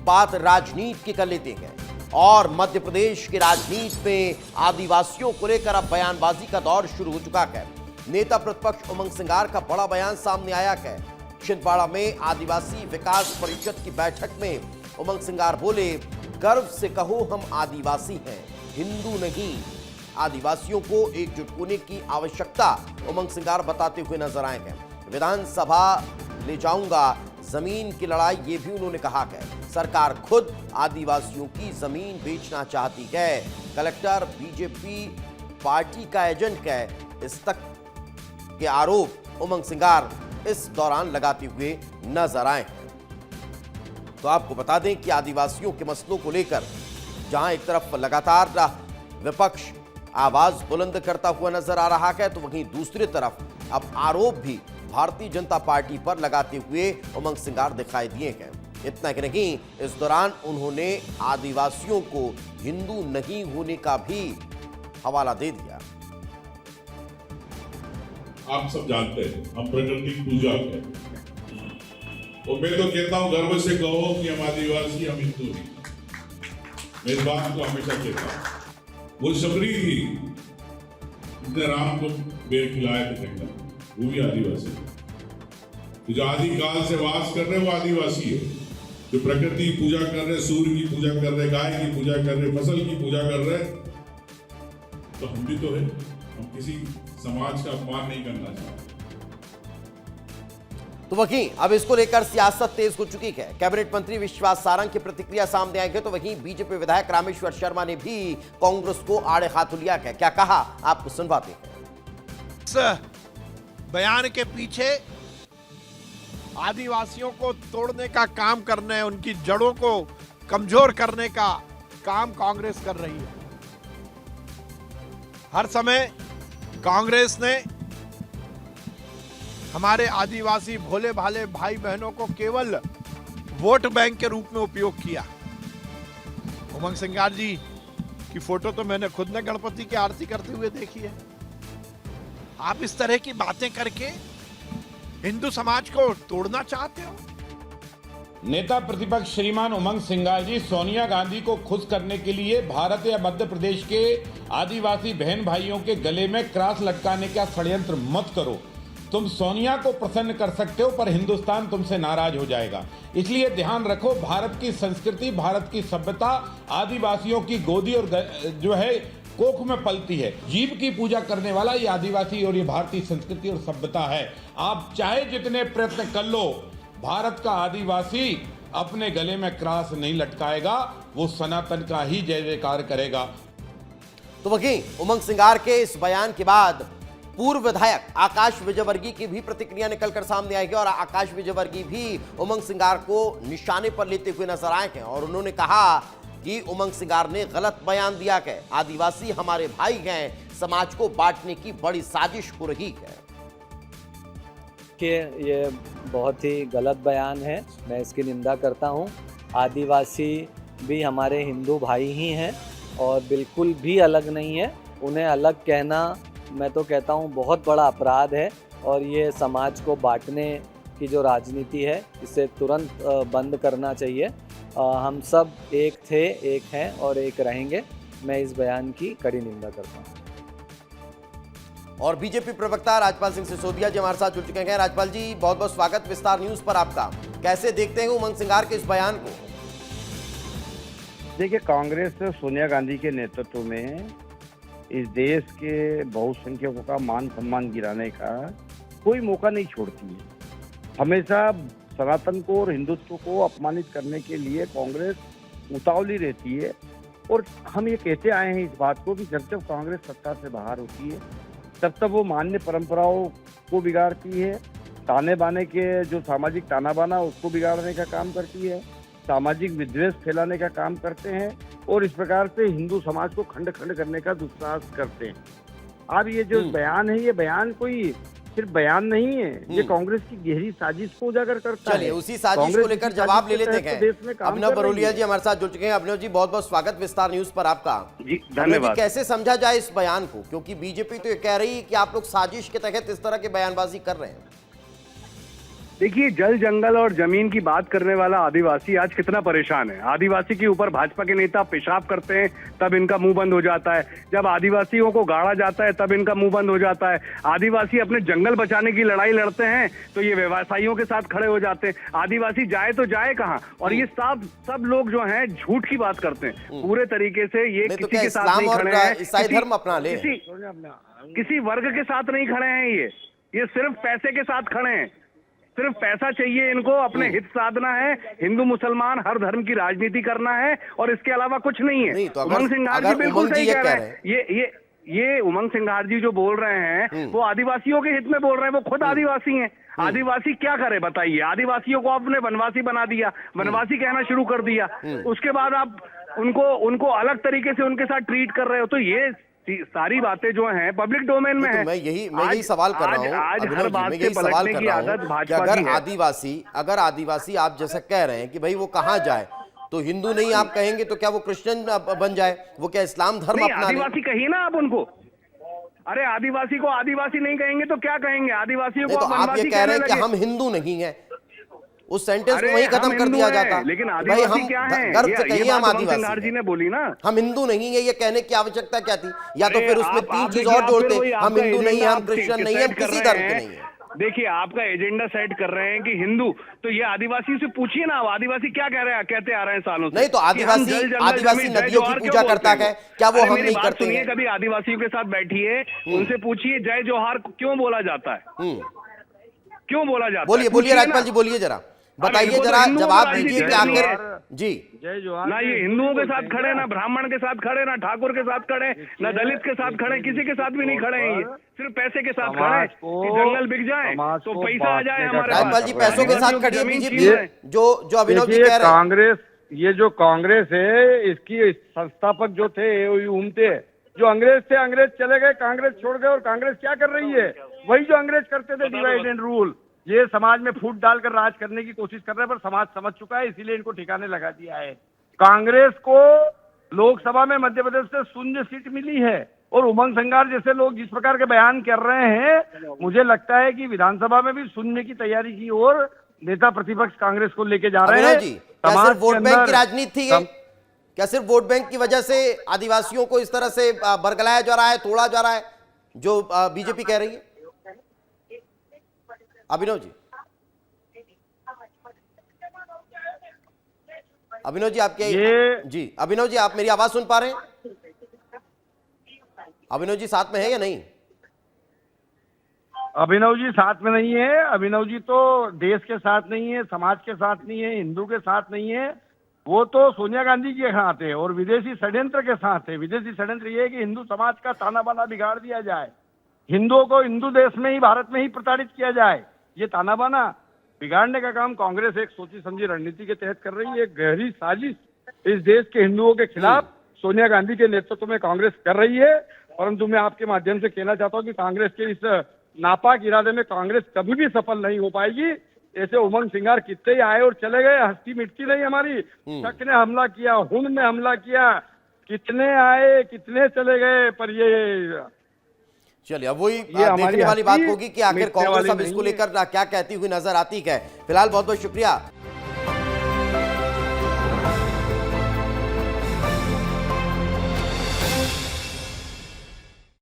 बात राजनीति की कर लेते हैं और मध्य प्रदेश की राजनीति में आदिवासियों को लेकर अब बयानबाजी का दौर शुरू हो चुका है। नेता प्रतिपक्ष उमंग सिंगार का बड़ा बयान सामने आया है। छिंदवाड़ा में आदिवासी विकास परिषद की बैठक में उमंग सिंगार बोले, गर्व से कहो हम आदिवासी हैं, हिंदू नहीं। आदिवासियों को एकजुट होने की आवश्यकता उमंग सिंगार बताते हुए नजर आए हैं। विधानसभा ले जाऊंगा, जमीन की लड़ाई, ये भी उन्होंने कहा है। सरकार खुद आदिवासियों की जमीन बेचना चाहती है। कलेक्टर बीजेपी पार्टी का एजेंट है, इस तक के आरोप उमंग सिंगार इस दौरान लगाते हुए नजर आए हैं। तो आपको बता दें कि आदिवासियों के मसलों को लेकर जहां एक तरफ लगातार विपक्ष आवाज बुलंद करता हुआ नजर आ रहा है, तो वहीं दूसरी तरफ अब आरोप भी भारतीय जनता पार्टी पर लगाते हुए उमंग सिंगार दिखाई दिए हैं। इतना कि नहीं, इस दौरान उन्होंने आदिवासियों को हिंदू नहीं होने का भी हवाला दे दिया। आप सब जानते हैं हम प्रकृति पूजा हैं, और मैं तो कहता हूं गर्व से कहो कि हम आदिवासी, हम हिंदू नहीं। मैं इस बात को हमेशा कहता हूं। वो शबरी थी जिसने राम को बेर खिलाया थे जंगल, वो भी आदिवासी। तो जो आदि काल से वास कर रहे वो आदिवासी है। जो प्रकृति की पूजा कर रहे, सूर्य की पूजा कर रहे, गाय की पूजा कर रहे, फसल की पूजा कर रहे, तो हम भी तो है। हम किसी समाज का अपमान नहीं करना चाहते। तो वहीं अब इसको लेकर सियासत तेज हो चुकी है। कैबिनेट मंत्री विश्वास सारंग की प्रतिक्रिया सामने आई है, तो वहीं बीजेपी विधायक रामेश्वर शर्मा ने भी कांग्रेस को आड़े हाथों लिया है। क्या कहा, आपको सुनवाते हैं। इस बयान के पीछे आदिवासियों को तोड़ने का काम करने, उनकी जड़ों को कमजोर करने का काम कांग्रेस कर रही है। हर समय कांग्रेस ने हमारे आदिवासी भोले भाले भाई बहनों को केवल वोट बैंक के रूप में उपयोग किया। उमंग सिंगार जी की फोटो तो मैंने खुद ने गणपति की आरती करते हुए देखी है। आप इस तरह की बातें करके हिंदू समाज को तोड़ना चाहते हो। नेता प्रतिपक्ष श्रीमान उमंग सिंगार जी सोनिया गांधी को खुश करने के लिए भारत या मध्य प्रदेश के आदिवासी बहन भाइयों के गले में क्रॉस लटकाने का षड्यंत्र मत करो। तुम सोनिया को प्रसन्न कर सकते हो, पर हिंदुस्तान तुमसे नाराज हो जाएगा। इसलिए ध्यान रखो, भारत की संस्कृति, भारत की सभ्यता आदिवासियों की गोदी और जो है कोख में पलती है। जीव की पूजा करने वाला ये आदिवासी और ये भारतीय संस्कृति और सभ्यता है। आप चाहे जितने प्रयत्न कर लो, भारत का आदिवासी अपने गले में क्रॉस नहीं लटकाएगा, वो सनातन का ही जय जयकार करेगा। तो वहीं उमंग सिंगार के इस बयान के बाद पूर्व विधायक आकाश विजयवर्गीय की भी प्रतिक्रिया निकलकर सामने आई है और आकाश विजयवर्गीय भी उमंग सिंगार को निशाने पर लेते हुए नजर आए हैं और उन्होंने कहा कि उमंग सिंगार ने गलत बयान दिया है। आदिवासी हमारे भाई हैं, समाज को बांटने की बड़ी साजिश हो रही है। कि ये बहुत ही गलत बयान है, मैं इसकी निंदा करता हूँ। आदिवासी भी हमारे हिंदू भाई ही हैं और बिल्कुल भी अलग नहीं है। उन्हें अलग कहना, मैं तो कहता हूँ, बहुत बड़ा अपराध है और ये समाज को बांटने की जो राजनीति है, इसे तुरंत बंद करना चाहिए। हम सब एक थे, एक हैं और एक रहेंगे। मैं इस बयान की कड़ी निंदा करता हूँ। और बीजेपी प्रवक्ता राजपाल सिंह सिसोदिया जी हमारे साथ जुड़ चुके हैं। राजपाल जी, बहुत बहुत स्वागत विस्तार न्यूज पर आपका। कैसे देखते हैं उमंग सिंगार के इस बयान को? देखिए, कांग्रेस सोनिया गांधी के नेतृत्व में इस देश के बहुसंख्यकों का मान सम्मान गिराने का कोई मौका नहीं छोड़ती है। हमेशा सनातन को और हिंदुत्व को अपमानित करने के लिए कांग्रेस उतावली रहती है और हम ये कहते आए हैं इस बात को कि जब जब कांग्रेस सत्ता से बाहर होती है तब तब वो मान्य परंपराओं को बिगाड़ती है, ताने बाने के जो सामाजिक ताना बाना उसको बिगाड़ने का काम करती है, सामाजिक विद्वेष फैलाने का काम करते हैं और इस प्रकार से हिंदू समाज को खंड खंड करने का दुस्साहस करते हैं। अब ये जो बयान है, ये बयान कोई सिर्फ बयान नहीं है, ये कांग्रेस की गहरी साजिश को उजागर करता है। चलिए, उसी साजिश को लेकर जवाब ले लेते हैं। अभिनव बरोलिया जी हमारे साथ जुड़ चुके हैं। अभिनव जी, बहुत बहुत स्वागत विस्तार न्यूज पर आपका। जी, धन्यवाद। कैसे समझा जाए इस बयान को, क्योंकि बीजेपी तो ये कह रही है कि आप लोग साजिश के तहत इस तरह की बयानबाजी कर रहे हैं। देखिए, जल जंगल और जमीन की बात करने वाला आदिवासी आज कितना परेशान है। आदिवासी के ऊपर भाजपा के नेता पेशाब करते हैं तब इनका मुंह बंद हो जाता है, जब आदिवासियों को गाड़ा जाता है तब इनका मुंह बंद हो जाता है। आदिवासी अपने जंगल बचाने की लड़ाई लड़ते हैं तो ये व्यवसायियों के साथ खड़े हो जाते हैं। आदिवासी जाए तो जाए कहाँ? और ये सब लोग जो हैं झूठ की बात करते हैं पूरे तरीके से। ये नहीं तो किसी क्या के साथ इस्लाम नहीं और खड़े हैं, ईसाई धर्म अपना ले? किसी वर्ग के साथ नहीं खड़े हैं। ये सिर्फ पैसे के साथ खड़े हैं। सिर्फ पैसा चाहिए इनको, अपने हित साधना है, हिंदू मुसलमान हर धर्म की राजनीति करना है और इसके अलावा कुछ नहीं है। नहीं तो उमंग सिंघार जी बिल्कुल सही कह रहे हैं। ये उमंग सिंघार जी जो बोल रहे हैं वो आदिवासियों के हित में बोल रहे हैं। वो खुद आदिवासी हैं। आदिवासी क्या करे बताइए? आदिवासियों को आपने वनवासी बना दिया, वनवासी कहना शुरू कर दिया, उसके बाद आप उनको अलग तरीके से उनके साथ ट्रीट कर रहे हो। तो ये सारी बातें जो हैं पब्लिक डोमेन में है। मैं यही सवाल कर रहा हूँ आज अभिनव हर जी, बात मैं से यही सवाल पलटने कर की रहा आदत हूँ कि भाजपा की है। अगर आदिवासी आप जैसा कह रहे हैं कि भाई वो कहाँ जाए, तो हिंदू नहीं आप कहेंगे तो क्या वो क्रिश्चियन बन जाए? वो क्या इस्लाम धर्म नहीं, अपना ले? आदिवासी कहिए ना आप उनको। अरे आदिवासी को आदिवासी नहीं कहेंगे तो क्या कहेंगे? आदिवासियों नहीं को तो आप ये वनवासी कह रहे हैं कहने कि लगे। हम हिंदू नहीं हैं, उस सेंटेंस को अरे वहीं खत्म हम कर हिंदू दिया हैं, जाता। लेकिन भाई आदिवासी हम क्या है? गर्व से कहिए हम बात उमंग सिंघार आदिवासी जी ने हैं। बोली ना। हम हिंदू नहीं है ये कहने की आवश्यकता क्या थी? या तो अरे फिर उसमें तीन आप चीज देखिए, और आप जोड़ते, फिर वही हम आपका हिंदू नहीं है, एजेंडा हम आप क्रिश्चियन नहीं है, हम सेट कर किसी रहे धर्म के हैं। नहीं है। देखिए, आपका एजेंडा सेट कर रहे हैं कि हिंदू, तो ये आदिवासी से पूछिए ना, आदिवासी क्या कह रहे हैं, कहते आ रहे हैं सालों से। नहीं तो कि हम आदिवासी जल, जंगल, आदिवासी जमीन, जय नदियों की जोहार पूजा क्यों करता बोलते है, हैं? क्या वो अरे हम मेरी नहीं बात करते सुनिए, हैं? कभी आदिवासियों के साथ बैठिए, उनसे पूछिए जय जोहार क्यों बोला जाता है, क्यों बोला जाता है? बोलिए पूछिए ना। राजपाल जी, बोलिए जरा, बताइए इनको तो जरा, हिंदुओं जवाब को दीजिए कि राजनीति आखिर करनी जी जय जोहार ना ये हिंदुओं के साथ खड़े, ना ब्राह्मण के साथ खड़े, ना ठाकुर के साथ खड़े, ना दलित के साथ खड़े, किसी के साथ भी नहीं खड़े हैं। ये सिर्फ पैसे के साथ खड़े हैं कि जंगल बिक जाए तो पैसा आ जाए हमारे पास। राजपाल जी पैसों के साथ खड़ी है जमीन बीजेपी, छीन रहे हैं। जो अभिनव जी देखिए, कह रहे हैं। कांग्रेस, ये जो कांग्रेस है इसकी संस्थापक जो थे उमटे, जो अंग्रेज थे, अंग्रेज चले गए, कांग्रेस छोड़ गए, और कांग्रेस क्या कर रही है? वही जो अंग्रेज करते थे, डिवाइड एंड रूल। ये समाज में फूट डालकर राज करने की कोशिश कर रहे हैं, पर समाज समझ चुका है, इसीलिए इनको ठिकाने लगा दिया है। कांग्रेस को लोकसभा में मध्य प्रदेश से 0 सीट मिली है, और उमंग सिंघार जैसे लोग जिस प्रकार के बयान कर रहे हैं, मुझे लगता है कि विधानसभा में भी सुनने की तैयारी की ओर नेता प्रतिपक्ष कांग्रेस को लेके जा रहे अभिनव हैं। जी, क्या समाज सिर्फ के वोट बैंक अंदर की राजनीति थी ये? क्या सिर्फ वोट बैंक की वजह से आदिवासियों को इस तरह से बरगलाया जा रहा है, तोड़ा जा रहा है, जो बीजेपी कह रही है? अभिनव जी, अभिनव जी आपके जी, अभिनव जी आप मेरी आवाज सुन पा रहे हैं? अभिनव जी साथ में है या नहीं? अभिनव जी साथ में नहीं है। अभिनव जी तो देश के साथ नहीं है, समाज के साथ नहीं है, हिंदू के साथ नहीं है। वो तो सोनिया गांधी के साथ है और विदेशी षड्यंत्र के साथ है। विदेशी षड्यंत्र ये है कि हिंदू समाज का ताना बाना बिगाड़ दिया जाए, हिंदुओं को हिंदू देश में ही, भारत में ही प्रताड़ित किया जाए। ये ताना बाना बिगाड़ने का काम कांग्रेस एक सोची समझी रणनीति के तहत कर रही है। एक गहरी साजिश इस देश के हिंदुओं के खिलाफ सोनिया गांधी के नेतृत्व में कांग्रेस कर रही है। परंतु मैं आपके माध्यम से कहना चाहता हूं कि कांग्रेस के इस नापाक इरादे में कांग्रेस कभी भी सफल नहीं हो पाएगी। ऐसे उमंग सिंघार कितने ही आए और चले गए, हस्ती मिटती नहीं हमारी। शक ने हमला किया, हुन ने हमला किया, कितने आए कितने चले गए, पर ये चलिए अब वही देखने वाली बात होगी कि आखिर कांग्रेस अब इसको लेकर क्या कहती हुई नजर आती है। फिलहाल बहुत बहुत शुक्रिया।